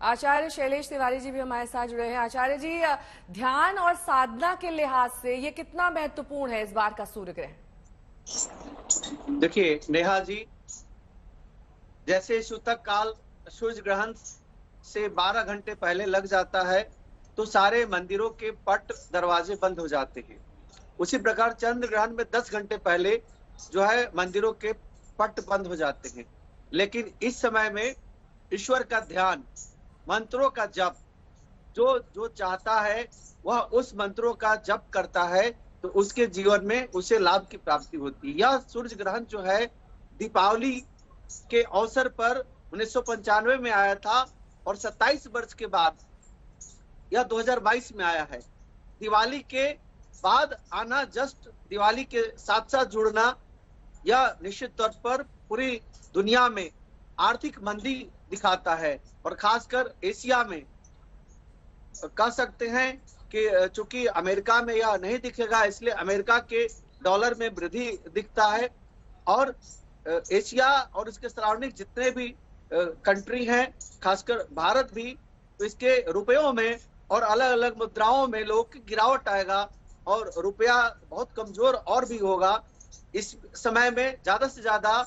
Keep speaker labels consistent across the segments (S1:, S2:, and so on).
S1: आचार्य शैलेश तिवारी जी भी हमारे साथ जुड़े हैं। आचार्य जी, ध्यान और साधना के लिहाज से ये कितना महत्वपूर्ण है इस बार का सूर्य ग्रहण?
S2: देखिए नेहा जी, जैसे सूतक काल सूर्य ग्रहण से 12 घंटे पहले लग जाता है तो सारे मंदिरों के पट दरवाजे बंद हो जाते हैं। उसी प्रकार चंद्र ग्रहण में 10 घंटे पहले जो है मंदिरों के पट बंद हो जाते हैं। लेकिन इस समय में ईश्वर का ध्यान, मंत्रों का जप, जो जो चाहता है वह उस मंत्रों का जप करता है तो उसके जीवन में उसे लाभ की प्राप्ति होती है। यह सूर्य ग्रहण जो है दीपावली के अवसर पर 1995 में आया था और 27 वर्ष के बाद यह 2022 में आया है। दिवाली के बाद आना, जस्ट दिवाली के साथ साथ जुड़ना, यह निश्चित तौर पर पूरी दुनिया में आर्थिक मंदी दिखाता है और खासकर एशिया में कह सकते हैं कि चूंकि अमेरिका में यह नहीं दिखेगा इसलिए अमेरिका के डॉलर में वृद्धि दिखता है और एशिया और इसके सराउंडिंग जितने भी कंट्री हैं, खासकर भारत भी, तो इसके रुपयों में और अलग अलग मुद्राओं में लोगों की गिरावट आएगा और रुपया बहुत कमजोर और भी होगा। इस समय में ज्यादा से ज्यादा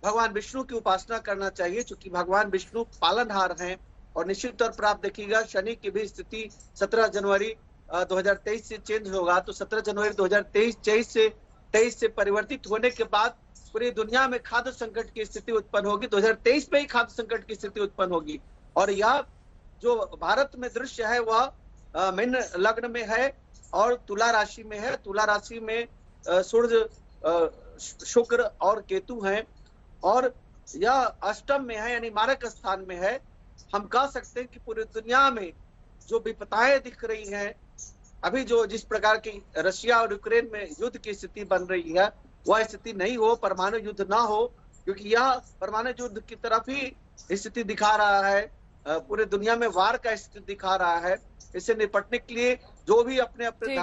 S2: भगवान विष्णु की उपासना करना चाहिए, क्योंकि भगवान विष्णु पालनहार हैं। और निश्चित तौर पर आप देखिएगा शनि की भी स्थिति 17 जनवरी 2023 से चेंज होगा, तो 17 जनवरी 2023 से परिवर्तित होने के बाद पूरी दुनिया में खाद्य संकट की स्थिति उत्पन्न होगी। 2023 में ही खाद्य संकट की स्थिति उत्पन्न होगी और यह जो भारत में दृश्य है वह मीन लग्न में है और तुला राशि में है। तुला राशि में सूर्य, शुक्र और केतु हैं और यह अष्टम में है, यानी मारक स्थान में है। हम कह सकते हैं कि पूरी दुनिया में जो विपदाएं दिख रही हैं, अभी जो जिस प्रकार की रशिया और यूक्रेन में युद्ध की स्थिति बन रही है वह स्थिति नहीं हो, परमाणु युद्ध ना हो, क्योंकि यह परमाणु युद्ध की तरफ ही स्थिति दिखा रहा है, पूरे दुनिया में वार का स्थिति दिखा रहा है। इससे निपटने के लिए जो भी अपने अपने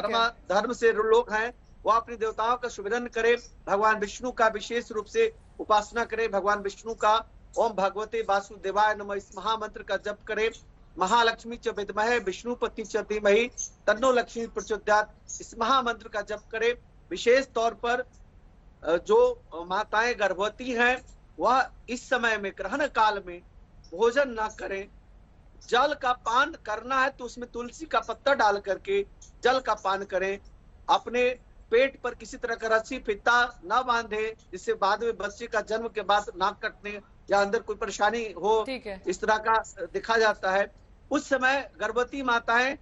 S2: धर्म से लोग हैं वह अपने देवताओं का सुमिरन करे, भगवान विष्णु का विशेष रूप से उपासना करे, भगवान विष्णु का ओम भगवते वासुदेवाय नमः इस महामंत्र का जप करे, महालक्ष्मी च विद्महे विष्णुपति च धीमहि तन्नो लक्ष्मी प्रचोदयात् इस महामंत्र का जप करे। विशेष तौर पर जो माताएं गर्भवती हैं वह इस समय में ग्रहण काल में भोजन न करें। जल का पान करना है तो उसमें तुलसी का पत्ता डाल करके जल का पान करें। अपने पेट पर किसी तरह का रस्सी फीता न बांधे जिससे बाद में बच्चे का जन्म के बाद नाक कटने या अंदर कोई परेशानी हो, इस तरह का देखा जाता है। उस समय गर्भवती माताएं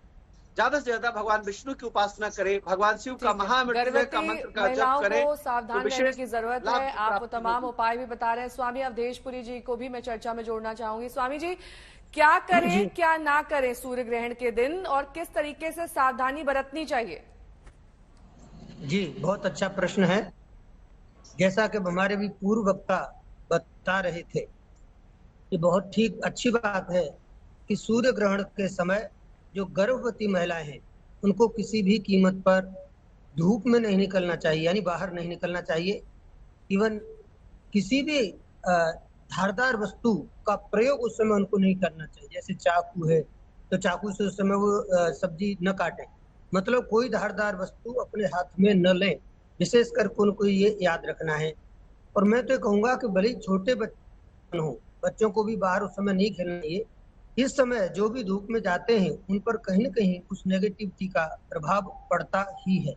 S2: ज्यादा से ज्यादा भगवान विष्णु की उपासना करें, भगवान शिव का महामृत्युंजय का मंत्र का जप करें।
S1: को सावधान रहने की जरूरत है। आप वो तमाम उपाय भी बता रहे हैं। स्वामी अवधेशपुरी जी को भी मैं चर्चा में जोड़ना चाहूंगी। स्वामी जी, क्या करें क्या ना करें सूर्य ग्रहण के दिन और किस तरीके से सावधानी बरतनी चाहिए?
S3: जी, बहुत अच्छा प्रश्न है। जैसा कि हमारे भी पूर्व वक्ता बता रहे थे कि बहुत ठीक अच्छी बात है कि सूर्य ग्रहण के समय जो गर्भवती महिलाएं हैं उनको किसी भी कीमत पर धूप में नहीं निकलना चाहिए, यानी बाहर नहीं निकलना चाहिए। इवन किसी भी धारदार वस्तु का प्रयोग उस समय उनको नहीं करना चाहिए। जैसे चाकू है तो चाकू से उस समय वो सब्जी न काटें, मतलब कोई धारदार वस्तु अपने हाथ में न लें। विशेषकर उनको ये याद रखना है। और मैं तो कहूँगा कि भले छोटे बच्चे हो, बच्चों को भी बाहर उस समय नहीं खेलना चाहिए। इस समय जो भी धूप में जाते हैं उन पर कहीं न कहीं उस नेगेटिविटी का प्रभाव पड़ता ही है।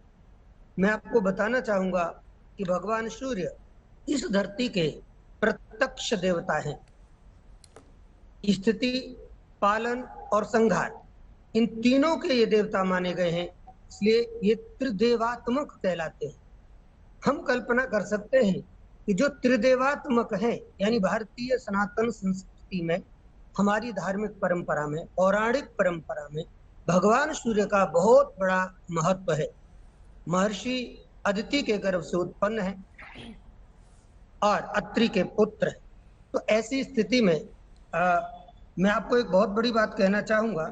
S3: मैं आपको बताना चाहूंगा कि भगवान सूर्य इस धरती के प्रत्यक्ष देवता हैं। स्थिति, पालन और संहार, इन तीनों के ये देवता माने गए हैं, इसलिए ये त्रिदेवात्मक कहलाते हैं। हम कल्पना कर सकते हैं कि जो त्रिदेवात्मक है, यानी भारतीय सनातन संस्कृति में, हमारी धार्मिक परंपरा में, पौराणिक परंपरा में भगवान सूर्य का बहुत बड़ा महत्व है। महर्षि अदिति के गर्भ से उत्पन्न है और अत्रि के पुत्र है। तो ऐसी स्थिति में मैं आपको एक बहुत बड़ी बात कहना चाहूंगा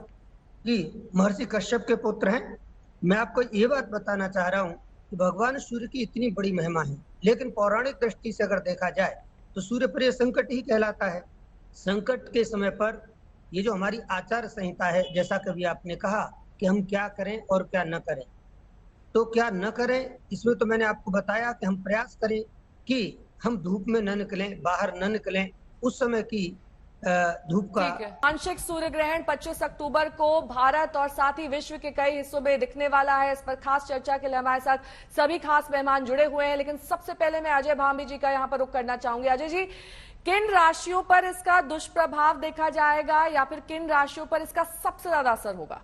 S3: कि महर्षि कश्यप के पुत्र हैं। मैं आपको ये बात बताना चाह रहा हूँ कि भगवान सूर्य की इतनी बड़ी महिमा है, लेकिन पौराणिक दृष्टि से अगर देखा जाए तो सूर्य पर यह संकट ही कहलाता है। संकट के समय पर ये जो हमारी आचार संहिता है, जैसा कभी आपने कहा कि हम क्या करें और क्या न करें, तो क्या न करें इसमें तो मैंने आपको बताया कि हम प्रयास करें कि हम धूप में न निकलें, बाहर न निकलें। उस समय की धूप का
S1: ठीक है। आंशिक सूर्य ग्रहण 25 अक्टूबर को भारत और साथ ही विश्व के कई हिस्सों में दिखने वाला है। इस पर खास चर्चा के लिए हमारे साथ सभी खास मेहमान जुड़े हुए हैं, लेकिन सबसे पहले मैं अजय भांबी जी का यहां पर रुख करना चाहूंगी। अजय जी, किन राशियों पर इसका दुष्प्रभाव देखा जाएगा या फिर किन राशियों पर इसका सबसे ज्यादा असर होगा?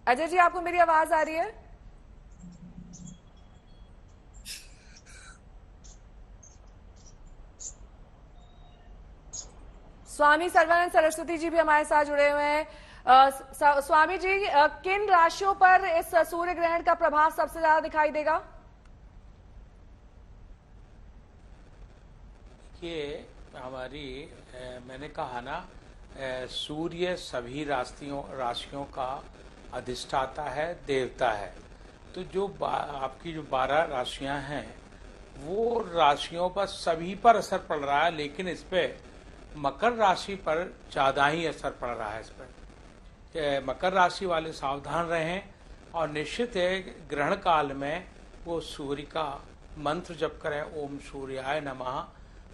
S1: अजय जी, आपको मेरी आवाज आ रही है? स्वामी सर्वानंद सरस्वती जी भी हमारे साथ जुड़े हुए हैं। स्वामी जी, किन राशियों पर इस सूर्य ग्रहण का प्रभाव सबसे ज्यादा दिखाई देगा?
S4: ये हमारी मैंने कहा ना, सूर्य सभी राशियों का अधिष्ठाता है, देवता है। तो जो आपकी जो 12 राशियां हैं वो राशियों पर सभी पर असर पड़ रहा है, लेकिन इस पे मकर राशि पर ज्यादा ही असर पड़ रहा है। इस पर मकर राशि वाले सावधान रहें और निश्चित है ग्रहण काल में वो सूर्य का मंत्र जप करें, ओम सूर्याय नमः,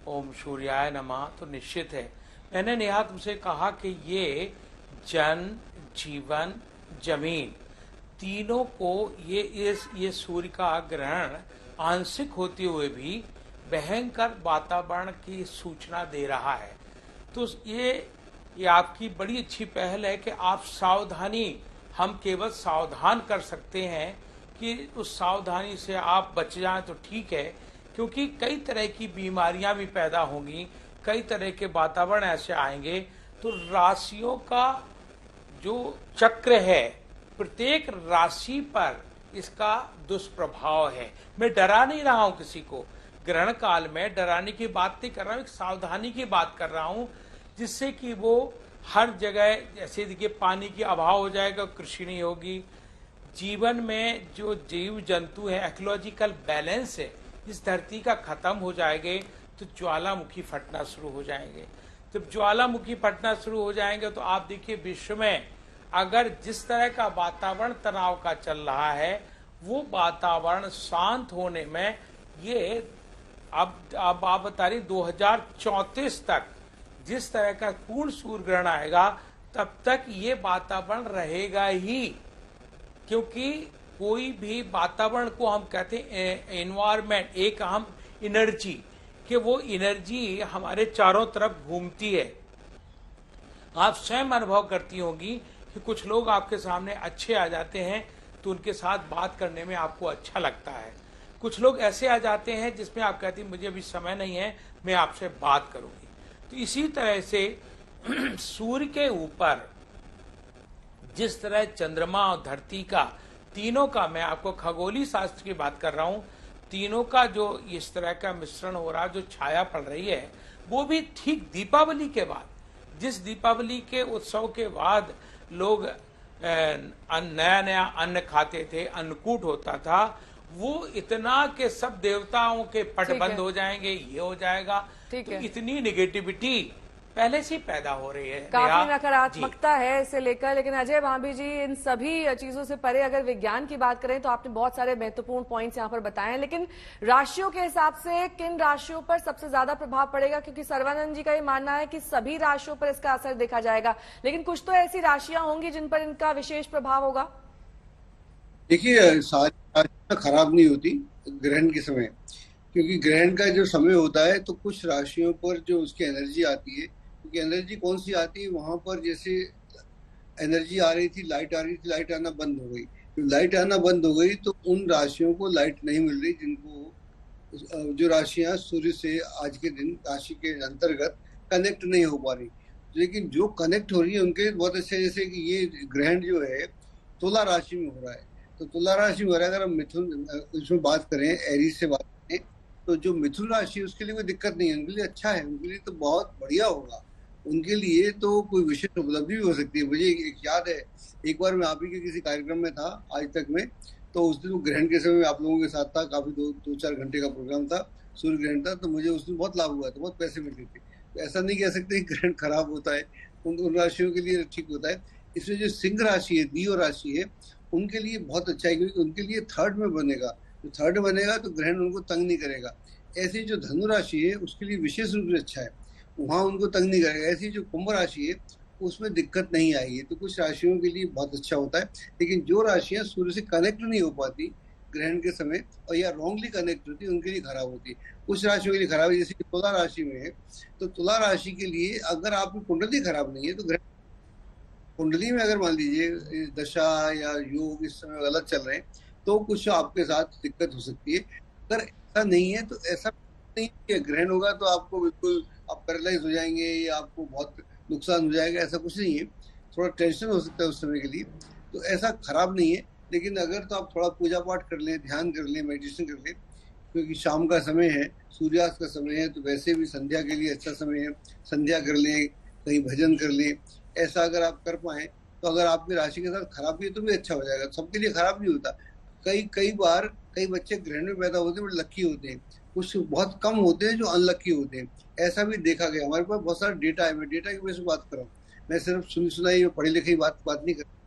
S4: ओम सूर्याय नमः। तो निश्चित है, मैंने नेहा तुमसे कहा कि ये जन जीवन जमीन तीनों को ये सूर्य का ग्रहण आंशिक होते हुए भी भयंकर वातावरण की सूचना दे रहा है। तो ये आपकी बड़ी अच्छी पहल है कि आप सावधानी, हम केवल सावधान कर सकते हैं कि उस सावधानी से आप बच जाएं तो ठीक है, क्योंकि कई तरह की बीमारियां भी पैदा होंगी, कई तरह के वातावरण ऐसे आएंगे। तो राशियों का जो चक्र है, प्रत्येक राशि पर इसका दुष्प्रभाव है। मैं डरा नहीं रहा हूं किसी को, ग्रहण काल में डराने की बात नहीं कर रहा हूं, एक सावधानी की बात कर रहा हूं, जिससे कि वो हर जगह, जैसे देखिए पानी की अभाव हो जाएगा, कृषि नहीं होगी, जीवन में जो जीव जंतु है, इकोलॉजिकल बैलेंस है इस धरती का खत्म हो जाएंगे, तो ज्वालामुखी फटना शुरू हो जाएंगे। जब ज्वालामुखी फटना शुरू हो जाएंगे तो आप देखिए विश्व में अगर जिस तरह का वातावरण तनाव का चल रहा है, वो वातावरण शांत होने में ये अब आप बता रही 2034 तक जिस तरह का पूर्ण सूर्य ग्रहण आएगा तब तक ये वातावरण रहेगा ही, क्योंकि कोई भी वातावरण को हम कहते हैं एनवायरमेंट, एक हम एनर्जी, कि वो एनर्जी हमारे चारों तरफ घूमती है। आप स्वयं अनुभव करती होंगी कि कुछ लोग आपके सामने अच्छे आ जाते हैं तो उनके साथ बात करने में आपको अच्छा लगता है, कुछ लोग ऐसे आ जाते हैं जिसमें आप कहती मुझे अभी समय नहीं है, मैं आपसे बात करूंगी। तो इसी तरह से सूर्य के ऊपर जिस तरह चंद्रमा और धरती का, तीनों का, मैं आपको खगोलीय शास्त्र की बात कर रहा हूं, तीनों का जो इस तरह का मिश्रण हो रहा, जो छाया पड़ रही है, वो भी ठीक दीपावली के बाद, जिस दीपावली के उत्सव के बाद लोग नया नया अन्न खाते थे, अन्नकूट होता था, वो इतना के सब देवताओं के पट बंद हो जाएंगे, ये हो जाएगा। तो इतनी निगेटिविटी पहले से पैदा हो रही है,
S1: काफी नकारात्मकता है इसे लेकर। लेकिन अजय भांबी जी, इन सभी चीजों से परे अगर विज्ञान की बात करें तो आपने बहुत सारे महत्वपूर्ण पॉइंट्स यहाँ पर बताए हैं, लेकिन राशियों के हिसाब से किन राशियों पर सबसे ज्यादा प्रभाव पड़ेगा? क्योंकि सर्वानंद जी का ये मानना है कि सभी राशियों पर इसका असर देखा जाएगा, लेकिन कुछ तो ऐसी राशियां होंगी जिन पर इनका विशेष प्रभाव होगा।
S5: देखिए, सारी राशियां खराब नहीं होती ग्रहण के समय, क्योंकि ग्रहण का जो समय होता है तो कुछ राशियों पर जो उसकी एनर्जी आती है, क्योंकि एनर्जी कौन सी आती है, वहां पर जैसे एनर्जी आ रही थी, लाइट आ रही थी, लाइट आना बंद हो गई। तो लाइट आना बंद हो गई तो उन राशियों को लाइट नहीं मिल रही, जिनको जो राशियां सूर्य से आज के दिन राशि के अंतर्गत कनेक्ट नहीं हो पा रही। लेकिन जो कनेक्ट हो रही है उनके बहुत अच्छे, जैसे कि ये ग्रहण जो है तुला राशि में हो रहा है, तो तुला राशि में हो रहा है। अगर हम मिथुन इसमें बात करें, एरीज से बात करें, तो जो मिथुन राशि है उसके लिए कोई दिक्कत नहीं है, उनके लिए अच्छा है, उनके लिए तो बहुत बढ़िया होगा, उनके लिए तो कोई विशेष उपलब्धि भी हो सकती है। मुझे एक याद है, एक बार मैं आप ही के किसी कार्यक्रम में था आज तक में, तो उस दिन ग्रहण के समय आप लोगों के साथ था, काफी 2-4 घंटे का प्रोग्राम था, सूर्य ग्रहण था, तो मुझे उस दिन बहुत लाभ हुआ था, बहुत पैसे मिलते थे। तो ऐसा नहीं कह सकते ग्रहण खराब होता है, उन राशियों के लिए ठीक होता है। इसमें जो सिंह राशि है, दियो राशि है, उनके लिए बहुत अच्छा है, क्योंकि उनके लिए थर्ड में बनेगा, जो थर्ड बनेगा तो ग्रहण उनको तंग नहीं करेगा। ऐसी जो धनु राशि है उसके लिए विशेष रूप से अच्छा है, वहां उनको तंग नहीं करेगा। ऐसी जो कुंभ राशि है उसमें दिक्कत नहीं आएगी। तो कुछ राशियों के लिए बहुत अच्छा होता है, लेकिन जो राशियां सूर्य से कनेक्ट नहीं हो पाती ग्रहण के समय और या रॉन्गली कनेक्ट होती है, उनके लिए खराब होती है। कुछ राशियों के लिए खराब है, जैसे कि तुला राशि में है, तो तुला राशि के लिए अगर आपकी कुंडली खराब नहीं है तो ग्रहण कुंडली में अगर मान लीजिए दशा या योग इस समय गलत चल रहे हैं तो कुछ आपके साथ दिक्कत हो सकती है। अगर ऐसा नहीं है तो ऐसा नहीं कि ग्रहण होगा तो आपको बिल्कुल आप पैरालाइज हो जाएंगे या आपको बहुत नुकसान हो जाएगा, ऐसा कुछ नहीं है। थोड़ा टेंशन हो सकता है उस समय के लिए, तो ऐसा खराब नहीं है। लेकिन अगर तो आप थोड़ा पूजा पाठ कर लें, ध्यान कर लें, मेडिटेशन कर लें, क्योंकि शाम का समय है, सूर्यास्त का समय है, तो वैसे भी संध्या के लिए अच्छा समय है, संध्या कर लें, कहीं भजन कर लें। ऐसा अगर आप कर पाए तो अगर आपकी राशि के साथ खराब भी है तो भी अच्छा हो जाएगा। सबके लिए खराब नहीं होता। कई बार कई बच्चे ग्रहण में पैदा होते हैं बड़े लकी होते हैं, कुछ बहुत कम होते हैं जो अनलकी होते हैं, ऐसा भी देखा गया। हमारे पास बहुत सारा डेटा है, मैं डेटा की वजह से बात कर रहा हूँ, मैं सिर्फ सुनी सुनाई पढ़ी लिखी बात नहीं कर रहा।